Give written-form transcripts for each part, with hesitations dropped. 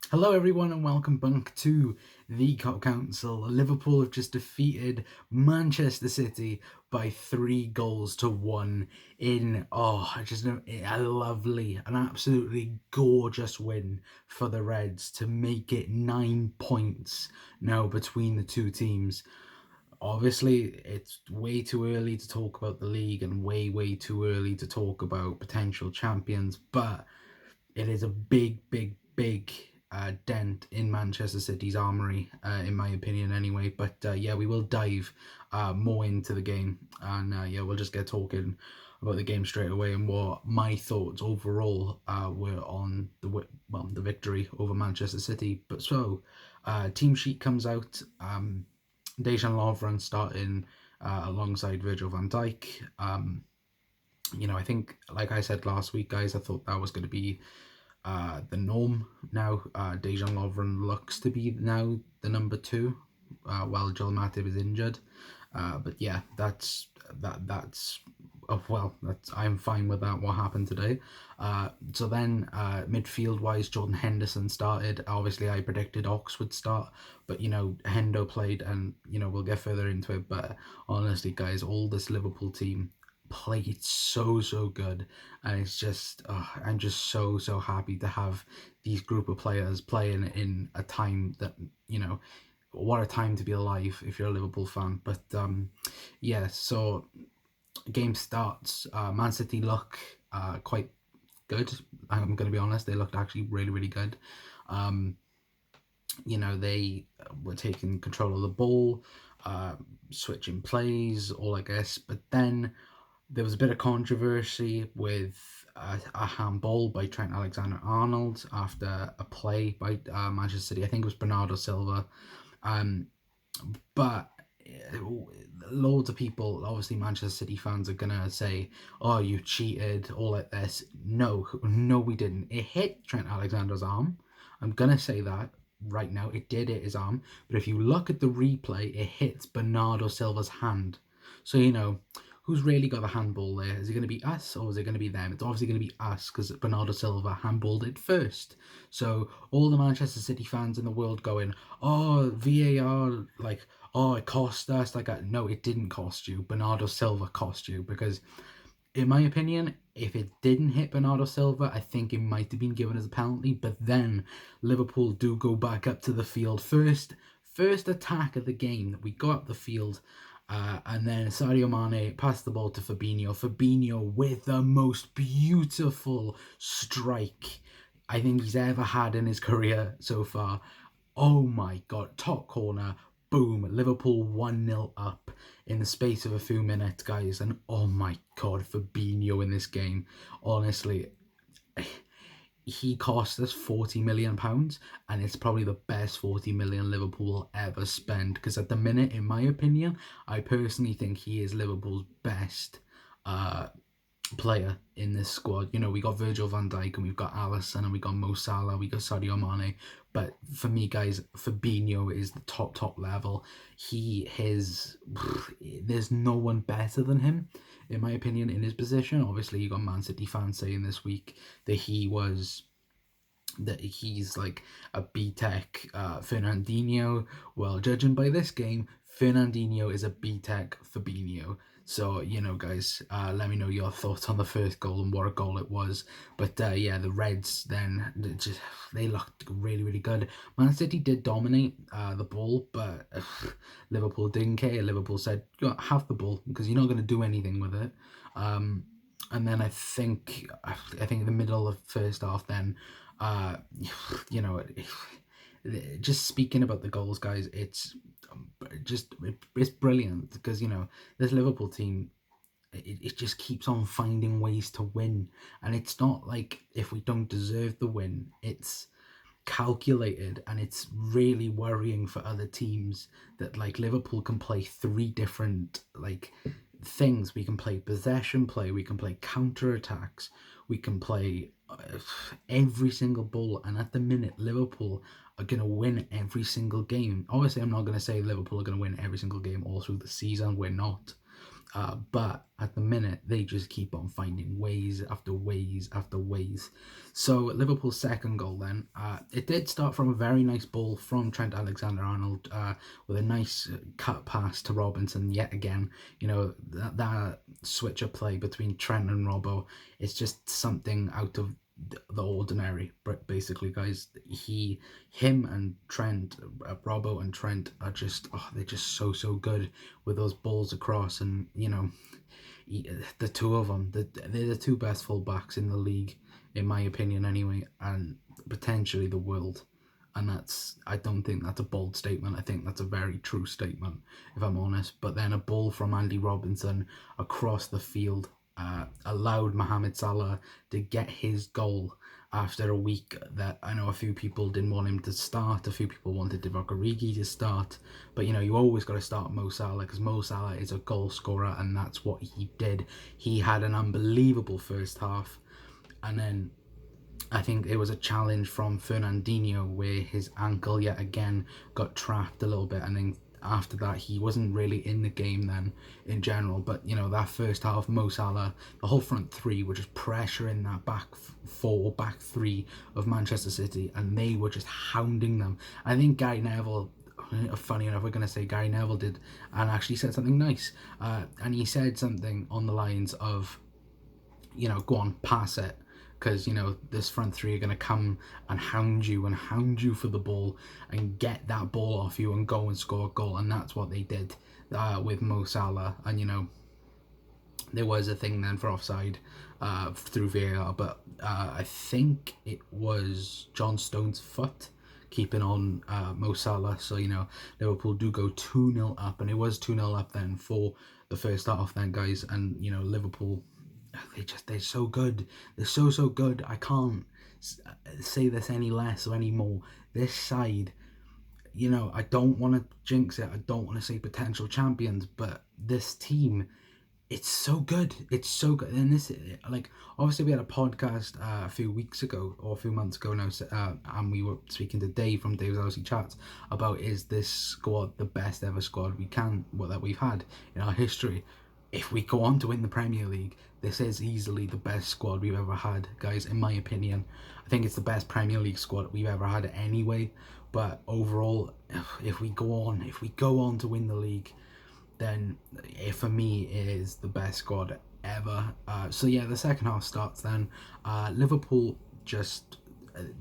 Hello, everyone, and welcome back to the Cop Council. Liverpool have just defeated Manchester City by 3 goals to 1 in just a lovely, an absolutely gorgeous win for the Reds to make it 9 points now between the two teams. Obviously, it's way too early to talk about the league and way too early to talk about potential champions, but it is a big dent in Manchester City's armoury, in my opinion, anyway. But yeah, we will dive more into the game, and yeah, we'll just get talking about the game straight away and what my thoughts overall were on the victory over Manchester City. But so, team sheet comes out. Dejan Lovren starting alongside Virgil van Dijk. I think, like I said last week, guys, I thought that was going to be the norm now. Dejan Lovren looks to be now the number two, while Joel Matip is injured. But yeah, that's well, I'm fine with that. What happened today? So then, midfield wise, Jordan Henderson started. Obviously, I predicted Ox would start, but Hendo played, and we'll get further into it. But honestly, guys, all this Liverpool team played so good, and it's just I'm just so happy to have these group of players playing in a time that what a time to be alive if you're a Liverpool fan. But yeah, so game starts. Man City look quite good. I'm going to be honest, they looked actually really good. They were taking control of the ball, switching plays, all I guess. But then there was a bit of controversy with a handball by Trent Alexander-Arnold after a play by Manchester City. I think it was Bernardo Silva. But loads of people, obviously Manchester City fans, are gonna say, "Oh, you cheated," all like this. No, we didn't. It hit Trent Alexander's arm. I'm gonna say that right now. It did hit his arm, but if you look at the replay, it hits Bernardo Silva's hand. So who's really got the handball there? Is it going to be us or is it going to be them? It's obviously going to be us because Bernardo Silva handballed it first. So all the Manchester City fans in the world going, "Oh, VAR, like, oh, it cost us." Like, no, it didn't cost you. Bernardo Silva cost you because, in my opinion, if it didn't hit Bernardo Silva, I think it might have been given as a penalty. But then Liverpool do go back up to the field first attack of the game that we got up the field. And then Sadio Mane passed the ball to Fabinho. Fabinho with the most beautiful strike I think he's ever had in his career so far. Oh my god, top corner, boom, Liverpool 1-0 up in the space of a few minutes, guys. And oh my god, Fabinho in this game. Honestly, he cost us £40 million, and it's probably the best 40 million Liverpool will ever spend. Because at the minute, in my opinion, I personally think he is Liverpool's best player in this squad. We got Virgil van Dijk and we've got Alisson and we got Mo Salah, we got Sadio Mane. But for me, guys, Fabinho is the top level. There's no one better than him, in my opinion, in his position. Obviously, you got Man City fans saying this week that he's like a B-Tech Fernandinho. Well, judging by this game, Fernandinho is a B-Tech Fabinho. So, guys, let me know your thoughts on the first goal and what a goal it was. But yeah, the Reds then, they looked really good. Man City did dominate the ball, but Liverpool didn't care. Liverpool said, have the ball because you're not going to do anything with it. And then I think in the middle of the first half, then uh, you know, just speaking about the goals, guys, it's brilliant because this Liverpool team, it just keeps on finding ways to win, and it's not like if we don't deserve the win, it's calculated, and it's really worrying for other teams that like Liverpool can play three different like things. We can play possession play, we can play counter attacks, we can play every single ball, and at the minute Liverpool are going to win every single game. Obviously, I'm not going to say Liverpool are going to win every single game all through the season. We're not. But at the minute, they just keep on finding ways after ways after ways. So Liverpool's second goal then, it did start from a very nice ball from Trent Alexander-Arnold with a nice cut pass to Robinson yet again. That switch of play between Trent and Robbo is just something out of the ordinary, basically, guys. Him and Trent, Robbo and Trent are just, they're just so good with those balls across. And the two of them, they're the two best fullbacks in the league, in my opinion, anyway, and potentially the world. And I don't think that's a bold statement. I think that's a very true statement, if I'm honest. But then a ball from Andy Robinson across the field allowed Mohamed Salah to get his goal after a week that I know a few people didn't want him to start. A few people wanted Divock Origi to start. But, you always got to start Mo Salah, because Mo Salah is a goal scorer, and that's what he did. He had an unbelievable first half. And then I think it was a challenge from Fernandinho where his ankle yet again got trapped a little bit, and then after that he wasn't really in the game then in general. But that first half, Mo Salah, the whole front three were just pressuring that back four, back three of Manchester City, and they were just hounding them. I think Gary Neville, funny enough, we're going to say Gary Neville did, and actually said something nice, and he said something on the lines of, go on, pass it, because this front three are going to come and hound you for the ball and get that ball off you and go and score a goal. And that's what they did with Mo Salah. And there was a thing then for offside through VAR, but I think it was John Stones' foot keeping on Mo Salah. So Liverpool do go 2-0 up, and it was 2-0 up then for the first half then, guys. And Liverpool, they're so good. They're so good. I can't say this any less or any more. This side, I don't want to jinx it. I don't want to say potential champions, but this team, it's so good. It's so good. And this, obviously we had a podcast a few weeks ago, or a few months ago now, and we were speaking to Dave from Dave's Aussie Chats about, is this squad the best ever squad that we've had in our history? If we go on to win the Premier League, this is easily the best squad we've ever had, guys, in my opinion. I think it's the best Premier League squad we've ever had anyway. But overall, if we go on to win the league, then for me it is the best squad ever. So yeah, the second half starts then. Liverpool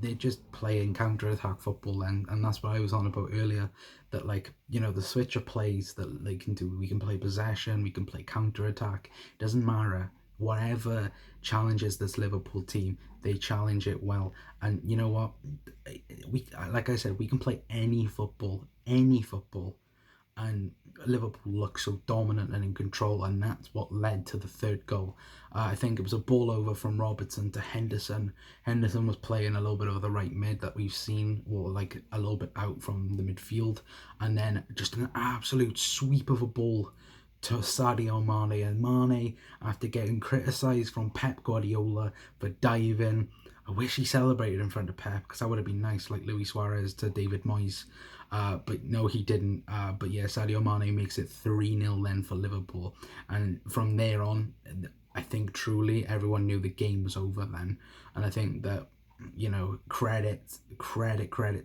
they're just playing counter-attack football, and that's what I was on about earlier, that the switch of plays that they can do. We can play possession, we can play counter-attack, it doesn't matter. Whatever challenges this Liverpool team, they challenge it well. And you know what, like I said, we can play any football, and Liverpool look so dominant and in control, and that's what led to the third goal. I think it was a ball over from Robertson to Henderson. Henderson was playing a little bit of the right mid that we've seen, or a little bit out from the midfield, and then just an absolute sweep of a ball to Sadio Mane. And Mane, after getting criticised from Pep Guardiola for diving, I wish he celebrated in front of Pep, because that would have been nice, like Luis Suarez to David Moyes. But no, he didn't. But yeah, Sadio Mane makes it 3-0 then for Liverpool. And from there on, I think truly everyone knew the game was over then. And I think that, credit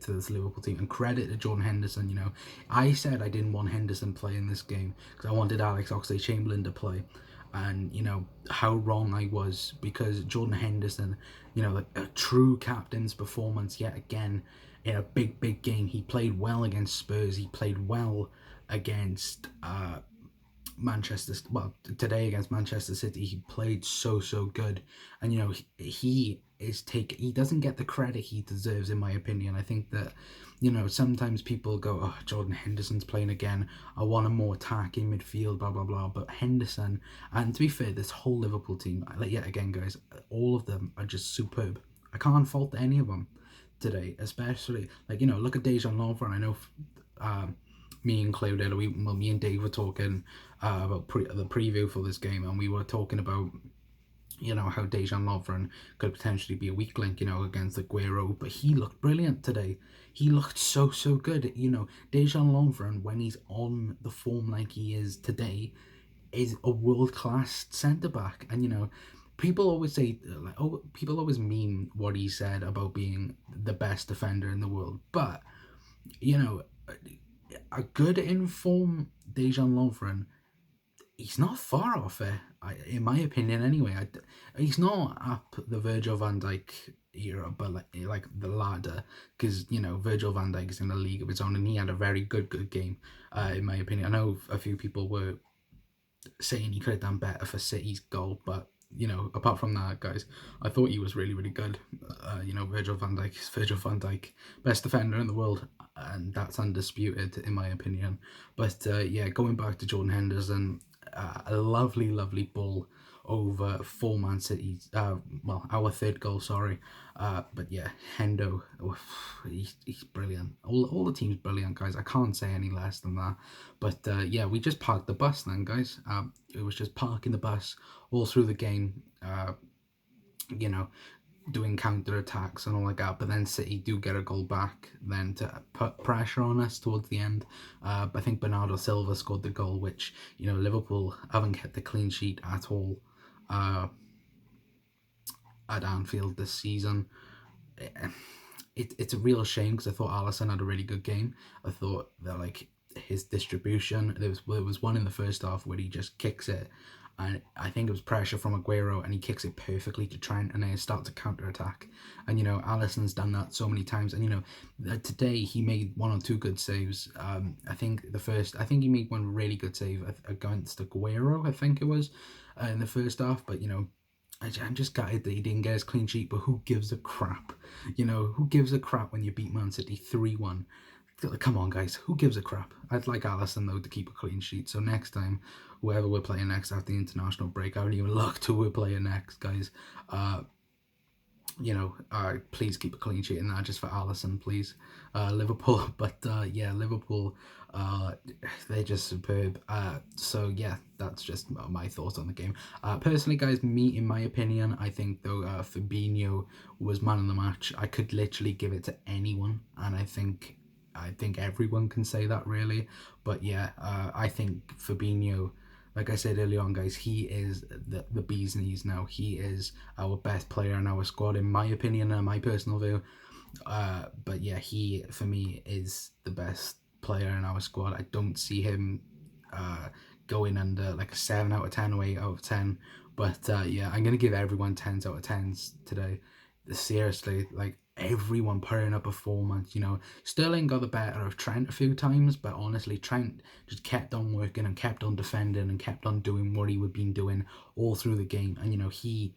to this Liverpool team, and credit to Jordan Henderson. I said I didn't want Henderson playing this game because I wanted Alex Oxlade-Chamberlain to play. And how wrong I was, because Jordan Henderson, a true captain's performance yet again in a big game. He played well against Spurs. He played well against today against Manchester City. He played so good. And he doesn't get the credit he deserves, in my opinion. I think that sometimes people go, oh, Jordan Henderson's playing again, I want a more attacking midfield, blah blah blah. But Henderson, and to be fair, this whole Liverpool team, yet again, guys, all of them are just superb. I can't fault any of them today, especially look at Dejan Lovren. I know me included, me and Dave were talking about the preview for this game, and we were talking about how Dejan Lovren could potentially be a weak link against Aguero, but he looked brilliant today. He looked so good. Dejan Lovren, when he's on the form like he is today, is a world-class centre-back. And, people always say, like, oh, people always mean what he said about being the best defender in the world. But, you know, a good informed Dejan Lovren, he's not far off it, in my opinion. Anyway, he's not up the Virgil van Dijk era, but like the ladder, because Virgil van Dijk is in a league of his own, and he had a very good game, in my opinion. I know a few people were saying he could have done better for City's goal, but apart from that, guys, I thought he was really good. Virgil van Dijk is Virgil van Dijk, best defender in the world, and that's undisputed in my opinion. But yeah, going back to Jordan Henderson, a lovely ball over for Man City. Well, our third goal, sorry. But yeah, Hendo, he's brilliant. All the team's brilliant, guys. I can't say any less than that. But yeah, we just parked the bus then, guys. It was just parking the bus all through the game. Doing counter attacks and all like that, but then City do get a goal back then to put pressure on us towards the end. I think Bernardo Silva scored the goal, which Liverpool haven't kept a clean sheet at all at Anfield this season. It's a real shame, because I thought Alisson had a really good game. I thought that, like, his distribution, there was one in the first half where he just kicks it, and I think it was pressure from Aguero, and he kicks it perfectly to Trent, and then start to counter attack. And Alisson's done that so many times, and today he made one or two good saves. I think he made one really good save against Aguero, I think it was, in the first half. But I'm just gutted that he didn't get his clean sheet, but who gives a crap? Who gives a crap when you beat Man City 3-1? Come on, guys, who gives a crap? I'd like Alisson, though, to keep a clean sheet. So next time, whoever we're playing next after the international break, I haven't even looked who we're playing next, guys. Please keep a clean sheet in that, just for Alisson, please. Liverpool, but yeah, Liverpool, they're just superb. So yeah, that's just my thoughts on the game. Personally, guys, in my opinion, I think though Fabinho was man of the match. I could literally give it to anyone, and I think everyone can say that, really. But yeah, I think Fabinho, like I said earlier on, guys, he is the bee's knees now. He is our best player in our squad, in my opinion and my personal view. But yeah, he, for me, is the best player in our squad. I don't see him going under like a 7 out of 10 or 8 out of 10. But yeah, I'm going to give everyone 10s out of 10s today. Seriously, like, everyone putting up a performance. Sterling got the better of Trent a few times, but honestly, Trent just kept on working and kept on defending and kept on doing what he had been doing all through the game. And he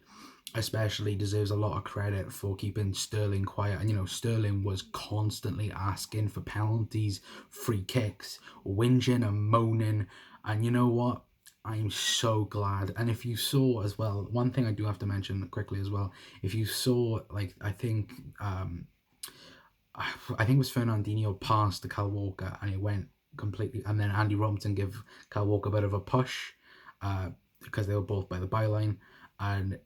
especially deserves a lot of credit for keeping Sterling quiet. And Sterling was constantly asking for penalties, free kicks, whinging and moaning. And you know what? I'm so glad. And if you saw as well, one thing I do have to mention quickly as well, if you saw, like, I think it was Fernandinho passed to Kyle Walker, and it went completely, and then Andy Robertson gave Kyle Walker a bit of a push, because they were both by the byline. And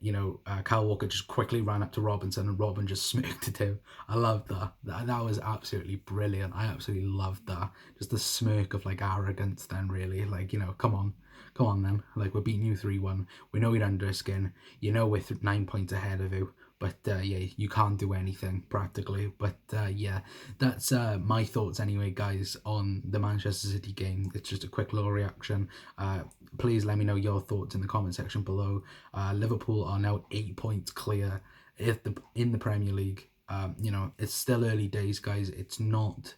Kyle Walker just quickly ran up to Robinson, and Robin just smirked at him. I loved that. That was absolutely brilliant. I absolutely loved that. Just the smirk of, like, arrogance then, really. Like, come on then. Like, we're beating you 3-1. We know you're under skin. We're 9 points ahead of you. But yeah, you can't do anything practically. But yeah, that's my thoughts anyway, guys, on the Manchester City game. It's just a quick little reaction. Please let me know your thoughts in the comment section below. Liverpool are now 8 points clear in the Premier League. It's still early days, guys. It's not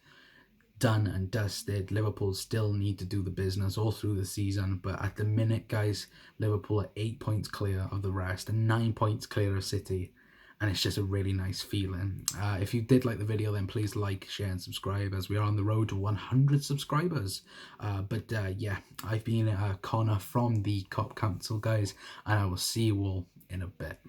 done and dusted. Liverpool still need to do the business all through the season, but at the minute, guys, Liverpool are 8 points clear of the rest and 9 points clear of City, and it's just a really nice feeling. If you did like the video, then please like, share and subscribe, as we are on the road to 100 subscribers. But yeah, I've been Connor from the Cop Council, guys, and I will see you all in a bit.